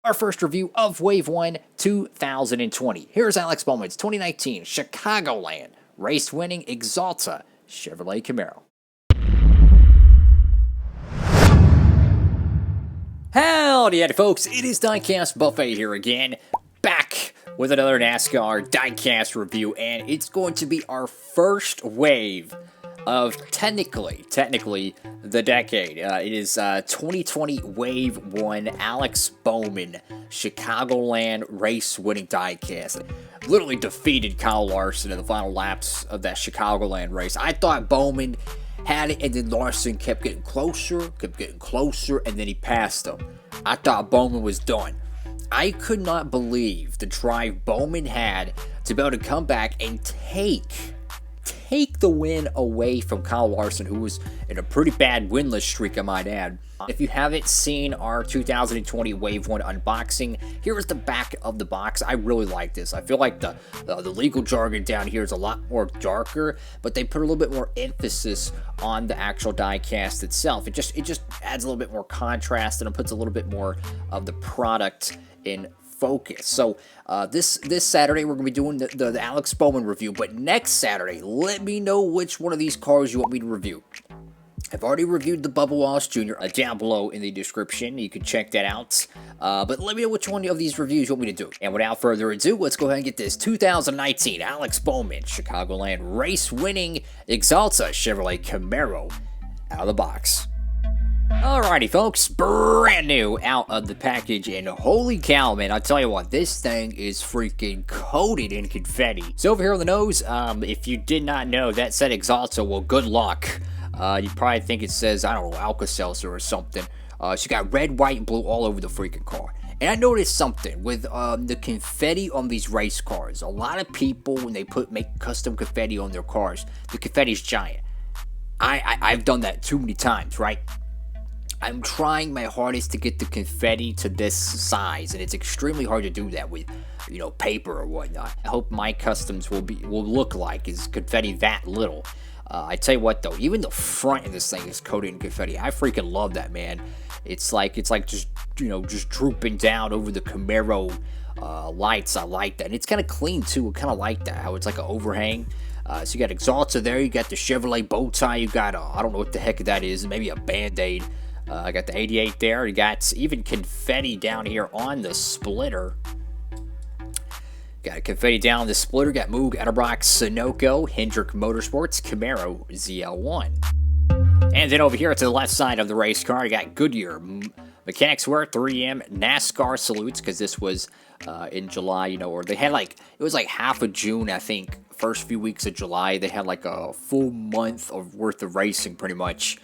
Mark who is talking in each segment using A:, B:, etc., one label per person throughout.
A: Our first review of Wave 1 2020. Here's Alex Bowman's 2019 Chicagoland race-winning Axalta Chevrolet Camaro. Howdy, folks. It is Diecastbuffet here again, back with another NASCAR Diecast review, and it's going to be our first wave of technically the decade. It is 2020 Wave 1 Alex Bowman Chicagoland race-winning diecast. Literally defeated Kyle Larson in the final laps of that Chicagoland race. I thought Bowman had it, and then Larson kept getting closer, and then he passed him. I thought Bowman was done. I could not believe the drive Bowman had to be able to come back and take the win away from Kyle Larson, who was in a pretty bad winless streak, I might add. If you haven't seen our 2020 Wave 1 unboxing, here is the back of the box. I really like this. I feel like the legal jargon down here is a lot more darker, but they put a little bit more emphasis on the actual diecast itself. It just adds a little bit more contrast, and it puts a little bit more of the product in focus. So this Saturday we're going to be doing the Alex Bowman review, but next Saturday, let me know which one of these cars you want me to review. I've already reviewed the Bubba Wallace Jr. Down below in the description. You can check that out. But let me know which one of these reviews you want me to do. And without further ado, let's go ahead and get this 2019 Alex Bowman Chicagoland race-winning Axalta Chevrolet Camaro out of the box. Alrighty, folks, brand new out of the package, and holy cow, man, I'll tell you what, this thing is freaking coated in confetti. So over here on the nose, if you did not know, that said Axalta, well, good luck. You probably think it says, I don't know, Alka-Seltzer or something. So you got red, white, and blue all over the freaking car. And I noticed something with the confetti on these race cars. A lot of people, when they make custom confetti on their cars, the confetti's giant. I've done that too many times, right? I'm trying my hardest to get the confetti to this size, and it's extremely hard to do that with, paper or whatnot. I hope my customs will look like is confetti that little. I tell you what though, even the front of this thing is coated in confetti. I freaking love that, man. It's like just drooping down over the Camaro lights. I like that, and it's kind of clean too. I kind of like that, how it's like an overhang. So you got Axalta there, you got the Chevrolet bow tie, you got I don't know what the heck that is, maybe a Band-Aid. I got the 88 there. You got even confetti down here on the splitter. Got confetti down the splitter. Got Moog, Edelbrock, Sunoco, Hendrick Motorsports, Camaro ZL1. And then over here to the left side of the race car, you got Goodyear, Mechanics Wear, 3M, NASCAR salutes, because this was in July, or they had it was like half of June, I think. First few weeks of July, they had like a full month of worth of racing, pretty much.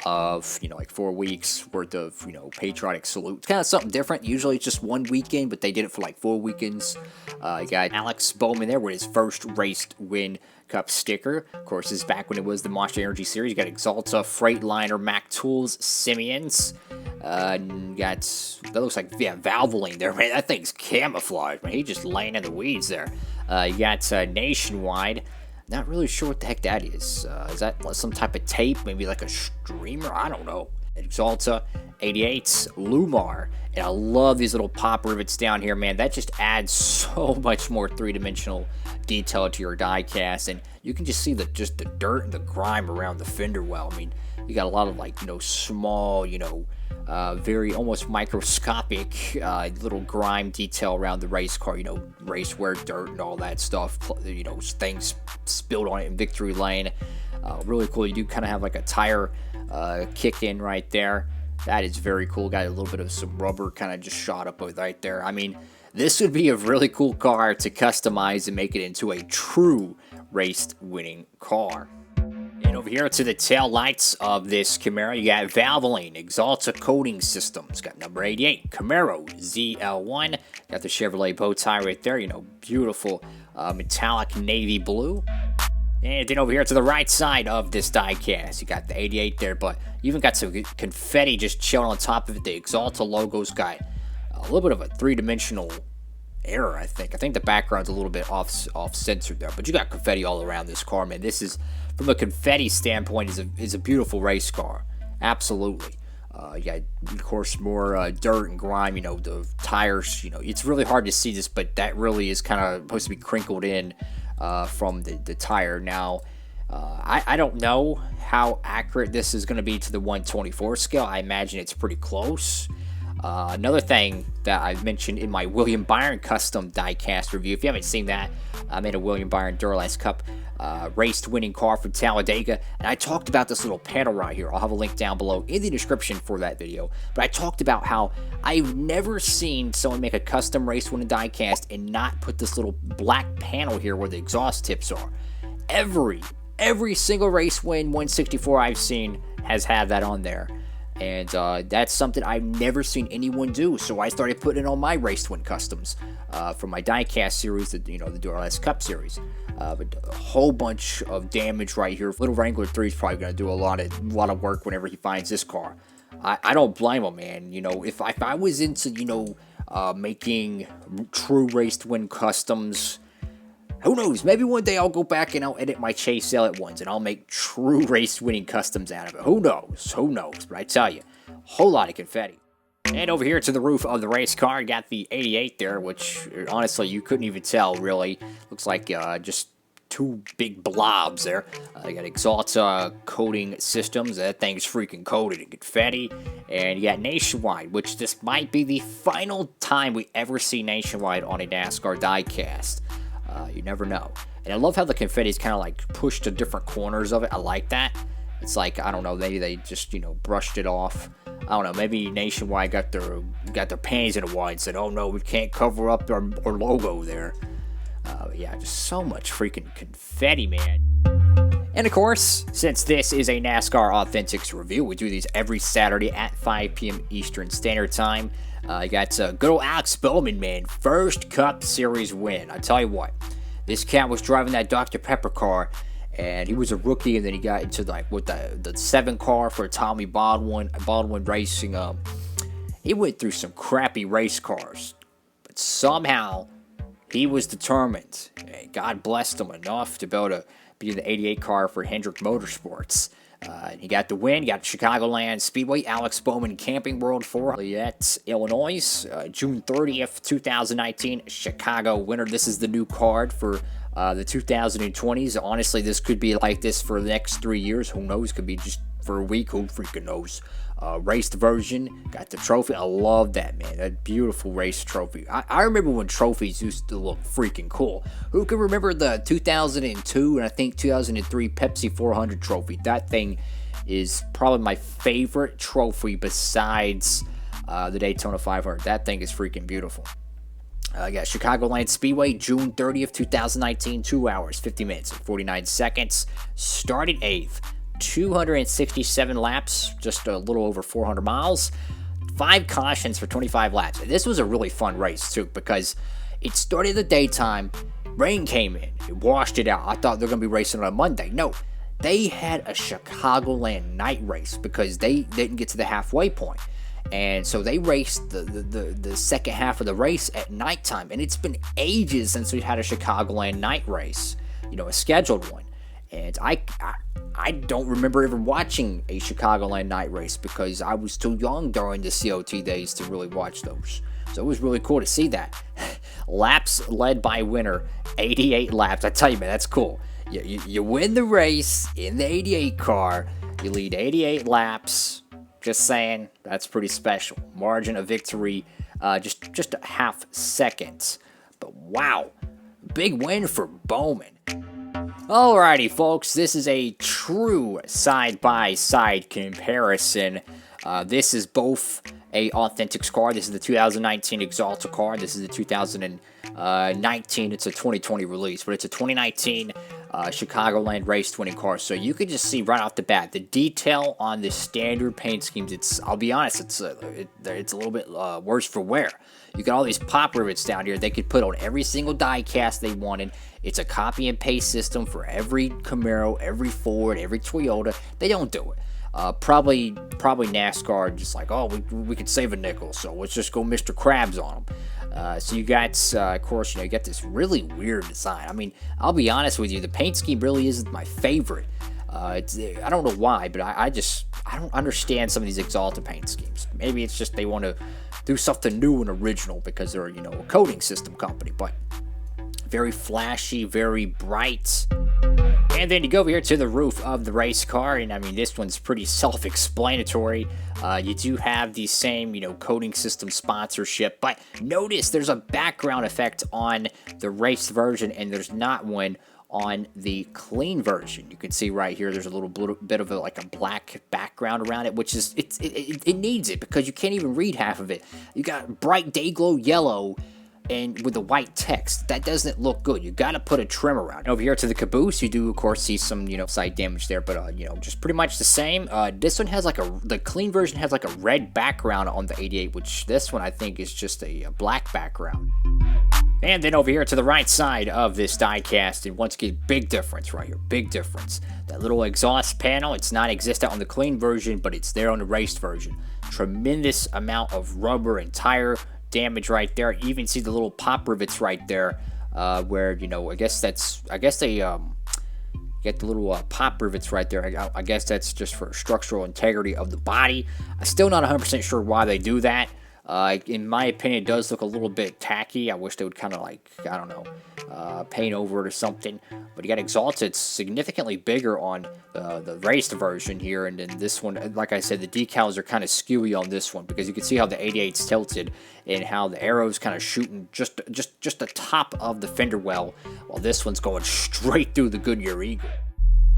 A: Of 4 weeks worth of patriotic salute. It's kind of something different. Usually it's just one weekend, but they did it for like 4 weekends. You got Alex Bowman there with his first race win cup sticker. Of course, this is back when it was the Monster Energy Series. You got Axalta, Freightliner, Mac Tools, Simeons. You got, that looks like, Valvoline there, man. That thing's camouflage, man. He just laying in the weeds there. You got Nationwide. Not really sure what the heck that is. Is that some type of tape? Maybe like a streamer? I don't know. Axalta, 88s, Lumar. And I love these little pop rivets down here, man. That just adds so much more three-dimensional detail to your diecast. And you can just see the dirt and the grime around the fender well. I mean, you got a lot of small, very almost microscopic little grime detail around the race car, race wear dirt and all that stuff, things spilled on it in victory lane. Really cool. You do kind of have like a tire kick in right there. That is very cool. Got a little bit of some rubber kind of just shot up right there. I mean, this would be a really cool car to customize and make it into a true race-winning car. And over here to the tail lights of this Camaro, you got Valvoline, Axalta Coating Systems. Got number 88, Camaro ZL1. Got the Chevrolet bow tie right there, beautiful metallic navy blue. And then over here to the right side of this diecast, you got the 88 there, but you even got some confetti just chilling on top of it. The Axalta logo's got a little bit of a three-dimensional error, I think. I think the background's a little bit off-centered there, but you got confetti all around this car, man. This is, from a confetti standpoint, is a beautiful race car. Absolutely. You got, of course, more dirt and grime. You know, the tires. You know, it's really hard to see this, but that really is kind of supposed to be crinkled in from the tire. Now, I don't know how accurate this is going to be to the 1/24 scale. I imagine it's pretty close. Another thing that I've mentioned in my William Byron custom diecast review, if you haven't seen that, I made a William Byron Duralast Cup raced winning car from Talladega, and I talked about this little panel right here. I'll have a link down below in the description for that video, but I talked about how I've never seen someone make a custom race winning diecast and not put this little black panel here where the exhaust tips are. Every single race win 164 I've seen has had that on there. And that's something I've never seen anyone do, so I started putting it on my Race Win customs for my diecast series, the Duralast Cup series. But a whole bunch of damage right here. Little Wrangler 3 is probably going to do a lot of work whenever he finds this car. I don't blame him, man. You know, if I was into, you know, making true Race Win customs, who knows? Maybe one day I'll go back and I'll edit my Chase Elliott ones and I'll make true race-winning customs out of it. Who knows? Who knows? But I tell you, a whole lot of confetti. And over here to the roof of the race car, got the 88 there, which honestly you couldn't even tell really. Looks like just two big blobs there. You got exhaust coating systems. That thing's freaking coated in confetti. And you got Nationwide, which this might be the final time we ever see Nationwide on a NASCAR diecast. You never know. And I love how the confetti is kind of like pushed to different corners of it. I like that. It's like, I don't know, maybe they just, you know, brushed it off. I don't know, maybe Nationwide got their panties in a wad and said, oh no, we can't cover up our logo there. Yeah, just so much freaking confetti, man. And of course, since this is a NASCAR Authentics review, we do these every Saturday at 5 p.m. Eastern Standard Time. You got good old Alex Bowman, man. First Cup Series win. I tell you what, this cat was driving that Dr. Pepper car, and he was a rookie, and then he got into like with the 7 car for Tommy Baldwin Racing. He went through some crappy race cars, but somehow he was determined. And God blessed him enough to be able to be in the 88 car for Hendrick Motorsports. He got the win. He got Chicagoland Speedway, Alex Bowman Camping World 4 at Illinois, June 30th, 2019, Chicago winner. This is the new card for the 2020s. Honestly, this could be like this for the next 3 years. Who knows? Could be just for a week. Who freaking knows? Raced version. Got the trophy. I love that, man. That beautiful race trophy. I remember when trophies used to look freaking cool. Who can remember the 2002 and I think 2003 Pepsi 400 trophy? That thing is probably my favorite trophy besides the Daytona 500. That thing is freaking beautiful. I got Chicagoland Speedway, June 30th, 2019, 2 hours, 50 minutes, and 49 seconds. Started 8th. 267 laps, just a little over 400 miles, 5 cautions for 25 laps. And this was a really fun race too, because it started in the daytime, rain came in, it washed it out. I thought they were going to be racing on a Monday. No, they had a Chicagoland night race because they didn't get to the halfway point. And so they raced the second half of the race at nighttime. And it's been ages since we had a Chicagoland night race, you know, a scheduled one. And I don't remember ever watching a Chicagoland night race because I was too young during the COT days to really watch those. So it was really cool to see that. Laps led by winner, 88 laps. I tell you, man, that's cool. You win the race in the 88 car. You lead 88 laps. Just saying, that's pretty special. Margin of victory, just a half second. But wow, big win for Bowman. Alrighty, folks, this is a true side-by-side comparison. This is both a Authentics car. This is the 2019 Exalta car. This is the 2019. It's a 2020 release, but it's a 2019 Chicagoland race winning car. So you can just see right off the bat the detail on the standard paint schemes. I'll be honest, it's a little bit worse for wear. You got all these pop rivets down here. They could put on every single die cast they wanted. It's a copy and paste system for every Camaro, every Ford, every Toyota. They don't do it. Probably NASCAR just like, oh, we could save a nickel, so let's just go Mr. Krabs on them. So you got, of course, you got this really weird design. I mean, I'll be honest with you, the paint scheme really isn't my favorite. I don't know why, but I don't understand some of these Exalted paint schemes. Maybe it's just they want to do something new and original because they're, you know, a coating system company. But very flashy, very bright. And then you go over here to the roof of the race car, and I mean, this one's pretty self-explanatory. You do have the same, you know, coating system sponsorship, but notice there's a background effect on the race version, and there's not one on the clean version. You can see right here, there's a little bit of like a black background around it, which is, it needs it because you can't even read half of it. You got bright day glow yellow and with the white text. That doesn't look good. You got to put a trim around it. Over here to the caboose, you do of course see some, you know, side damage there, but you know, just pretty much the same. This one has like the clean version has like a red background on the 88, which this one I think is just a black background. And then over here to the right side of this diecast, and once again, big difference right here, big difference. That little exhaust panel, it's not existent on the clean version, but it's there on the raced version. Tremendous amount of rubber and tire damage right there. You even see the little pop rivets right there, where, you know, I guess they get the little pop rivets right there. I guess that's just for structural integrity of the body. I'm still not 100% sure why they do that. In my opinion, it does look a little bit tacky. I wish they would kind of like, I don't know, paint over it or something. But you got Exalted significantly bigger on the raced version here, and then this one, like I said, the decals are kind of skewy on this one because you can see how the 88's tilted and how the arrow's kind of shooting just the top of the fender well, while this one's going straight through the Goodyear Eagle.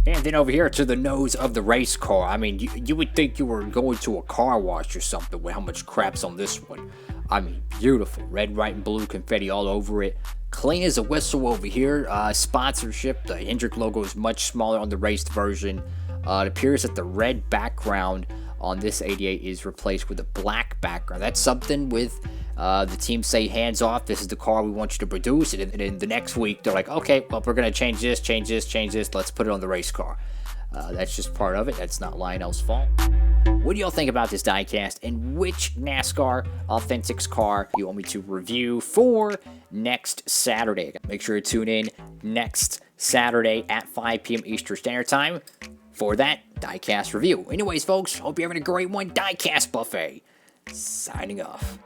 A: And then over here to the nose of the race car. I mean, you would think you were going to a car wash or something with how much crap's on this one. I mean, beautiful. Red, white, and blue confetti all over it. Clean as a whistle over here. Sponsorship. The Hendrick logo is much smaller on the raced version. It appears that the red background on this 88 is replaced with a black background. That's something with the team say, hands off, this is the car we want you to produce. And then the next week, they're like, okay, well, we're going to change this, let's put it on the race car. That's just part of it. That's not Lionel's fault. What do y'all think about this diecast, and which NASCAR Authentics car you want me to review for next Saturday? Make sure to tune in next Saturday at 5 p.m. Eastern Standard Time for that diecast review. Anyways, folks, hope you're having a great one. Diecast Buffet, signing off.